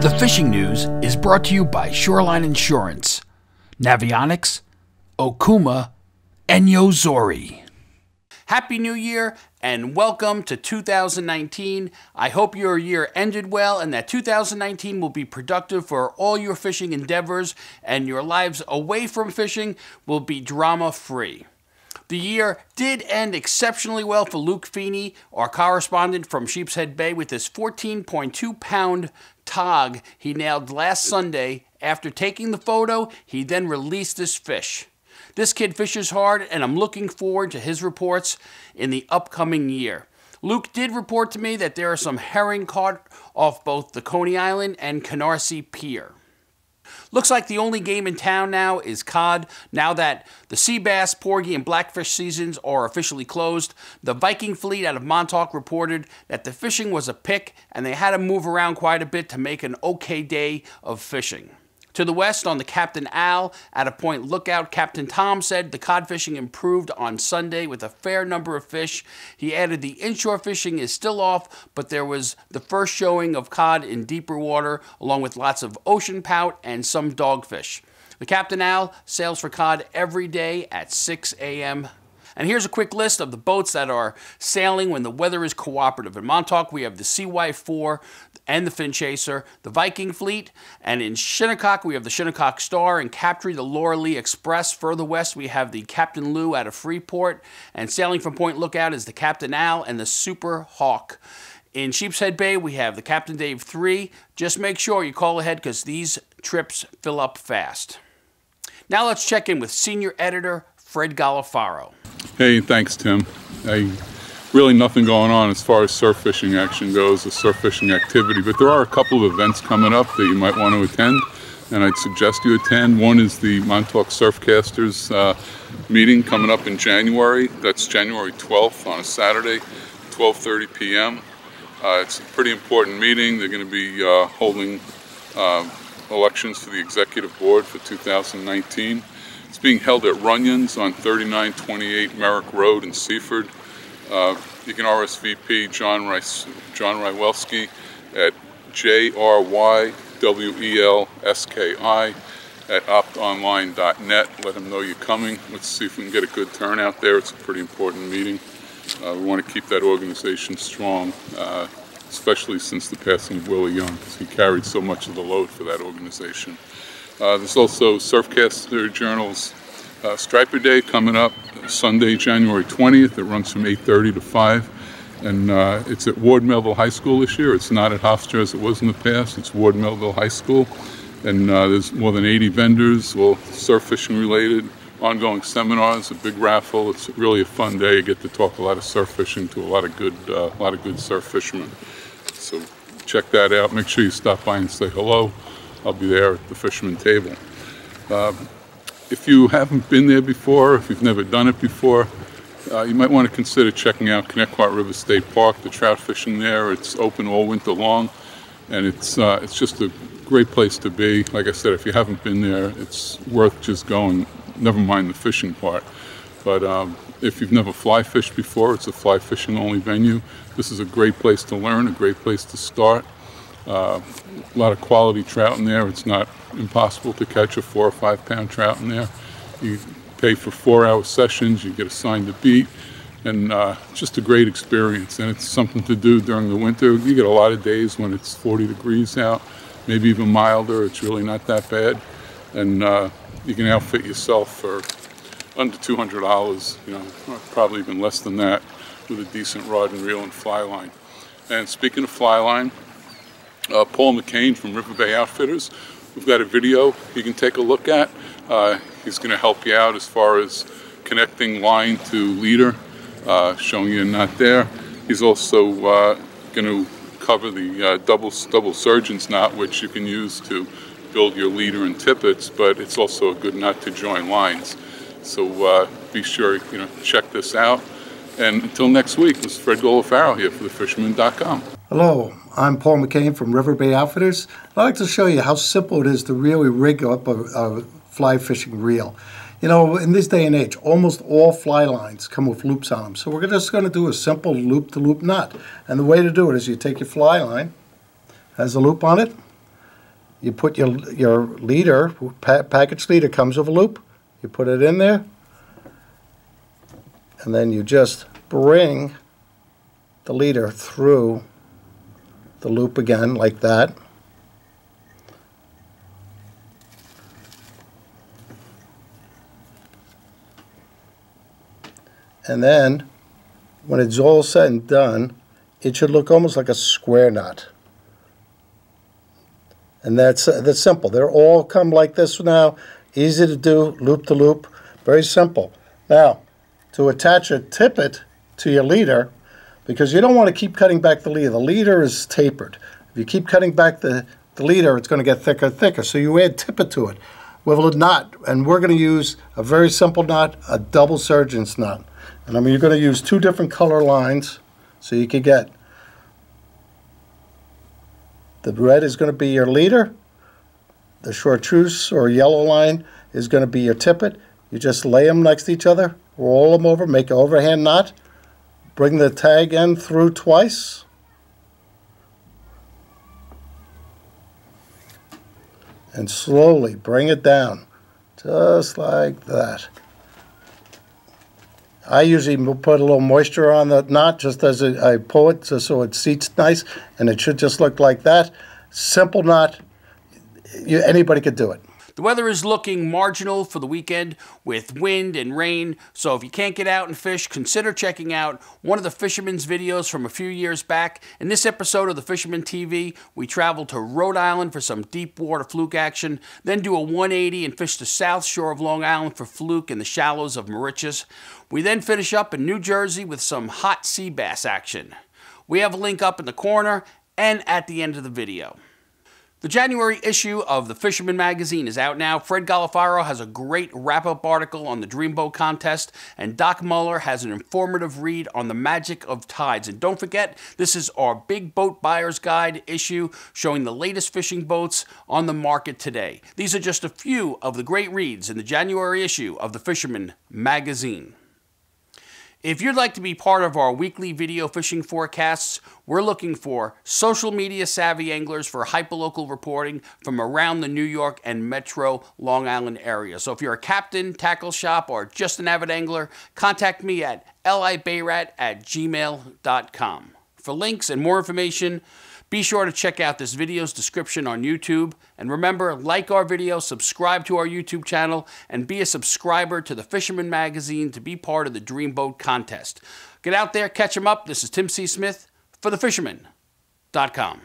The fishing news is brought to you by Shoreline Insurance, Navionics, Okuma, and Yozori. Happy New Year and welcome to 2019. I hope your year ended well and that 2019 will be productive for all your fishing endeavors and your lives away from fishing will be drama-free. The year did end exceptionally well for Luke Feeney, our correspondent from Sheepshead Bay, with his 14.2-pound tog he nailed last Sunday. After taking the photo, he then released this fish. This kid fishes hard, and I'm looking forward to his reports in the upcoming year. Luke did report to me that there are some herring caught off both the Coney Island and Canarsie Pier. Looks like the only game in town now is cod. Now that the sea bass, porgy, and blackfish seasons are officially closed, the Viking fleet out of Montauk reported that the fishing was a pick and they had to move around quite a bit to make an okay day of fishing. To the west, on the Captain Al at a point lookout, Captain Tom said the cod fishing improved on Sunday with a fair number of fish. He added the inshore fishing is still off, but there was the first showing of cod in deeper water, along with lots of ocean pout and some dogfish. The Captain Al sails for cod every day at 6 a.m. And here's a quick list of the boats that are sailing when the weather is cooperative. In Montauk, we have the CY4 and the Fin Chaser, the Viking Fleet, and in Shinnecock, we have the Shinnecock Star, and Capt, the Laura Lee Express. Further west, we have the Captain Lou out of Freeport, and sailing from Point Lookout is the Captain Al and the Super Hawk. In Sheepshead Bay, we have the Captain Dave 3. Just make sure you call ahead because these trips fill up fast. Now let's check in with Senior Editor Fred Golofaro. Hey, thanks, Tim. Really nothing going on as far as surf fishing action goes, the surf fishing activity, but there are a couple of events coming up that you might want to attend, and I'd suggest you attend. One is the Montauk Surfcasters meeting coming up in January. That's January 12th on a Saturday, 12:30 p.m. It's a pretty important meeting. They're going to be holding elections for the executive board for 2019. It's being held at Runyon's on 3928 Merrick Road in Seaford. You can RSVP John Rywelski at jrywelski@optonline.net. Let him know you're coming. Let's see if we can get a good turnout there. It's a pretty important meeting. We want to keep that organization strong, especially since the passing of Willie Young, because he carried so much of the load for that organization. There's also Surfcaster Journal's Striper Day coming up Sunday, January 20th. It runs from 8:30 to 5, and it's at Ward Melville High School this year. It's not at Hofstra as it was in the past. It's Ward Melville High School, and there's more than 80 vendors, all surf fishing related, ongoing seminars, a big raffle. It's really a fun day. You get to talk a lot of surf fishing to a lot of good surf fishermen. So check that out. Make sure you stop by and say hello. I'll be there at the Fisherman table. If you haven't been there before, if you've never done it before, you might want to consider checking out Connecticut River State Park. The trout fishing there, it's open all winter long, and it's just a great place to be. Like I said, if you haven't been there, it's worth just going, never mind the fishing part. But if you've never fly fished before, it's a fly fishing only venue. This is a great place to learn, a great place to start. A lot of quality trout in there. It's not impossible to catch a 4 or 5 pound trout in there. You pay for 4-hour sessions, you get assigned a beat, and just a great experience. And it's something to do during the winter. You get a lot of days when it's 40 degrees out, maybe even milder. It's really not that bad. And you can outfit yourself for under $200, or probably even less than that, with a decent rod and reel and fly line. And speaking of fly line, Paul McCain from River Bay Outfitters, we've got a video you can take a look at. He's going to help you out as far as connecting line to leader, showing you a knot there. He's also going to cover the double surgeon's knot, which you can use to build your leader and tippets, but it's also a good knot to join lines. So be sure, check this out. And until next week, this is Fred Golofaro here for thefisherman.com. Hello, I'm Paul McCain from River Bay Outfitters. I'd like to show you how simple it is to really rig up a fly fishing reel. In this day and age, almost all fly lines come with loops on them. So we're just going to do a simple loop-to-loop knot. And the way to do it is you take your fly line, has a loop on it, you put your leader, package leader comes with a loop. You put it in there, and then you just bring the leader through the loop again like that. And then when it's all said and done, it should look almost like a square knot. And that's simple. They're all come like this now. Easy to do, loop to loop, very simple. Now, to attach a tippet to your leader, because you don't want to keep cutting back the leader. The leader is tapered. If you keep cutting back the leader, it's going to get thicker and thicker. So you add tippet to it with a knot. And we're going to use a very simple knot, a double surgeon's knot. And I mean, you're going to use 2 different color lines, so you can get the red is going to be your leader, the chartreuse or yellow line is going to be your tippet. You just lay them next to each other, roll them over, make an overhand knot, bring the tag end through twice, and slowly bring it down, just like that. I usually put a little moisture on the knot just as I pull it so it seats nice, and it should just look like that. Simple knot. Anybody could do it. The weather is looking marginal for the weekend with wind and rain, so if you can't get out and fish, consider checking out one of the Fisherman's videos from a few years back. In this episode of the Fisherman TV, we travel to Rhode Island for some deep water fluke action, then do a 180 and fish the south shore of Long Island for fluke in the shallows of Mauritius. We then finish up in New Jersey with some hot sea bass action. We have a link up in the corner and at the end of the video. The January issue of the Fisherman magazine is out now. Fred Golofaro has a great wrap-up article on the Dreamboat contest, and Doc Muller has an informative read on the magic of tides. And don't forget, this is our Big Boat Buyer's Guide issue showing the latest fishing boats on the market today. These are just a few of the great reads in the January issue of the Fisherman magazine. If you'd like to be part of our weekly video fishing forecasts, we're looking for social media savvy anglers for hyperlocal reporting from around the New York and Metro Long Island area. So if you're a captain, tackle shop, or just an avid angler, contact me at libayrat@gmail.com. For links and more information, be sure to check out this video's description on YouTube. And remember, like our video, subscribe to our YouTube channel, and be a subscriber to the Fisherman magazine to be part of the Dreamboat contest. Get out there, catch 'em up. This is Tim C. Smith for thefisherman.com.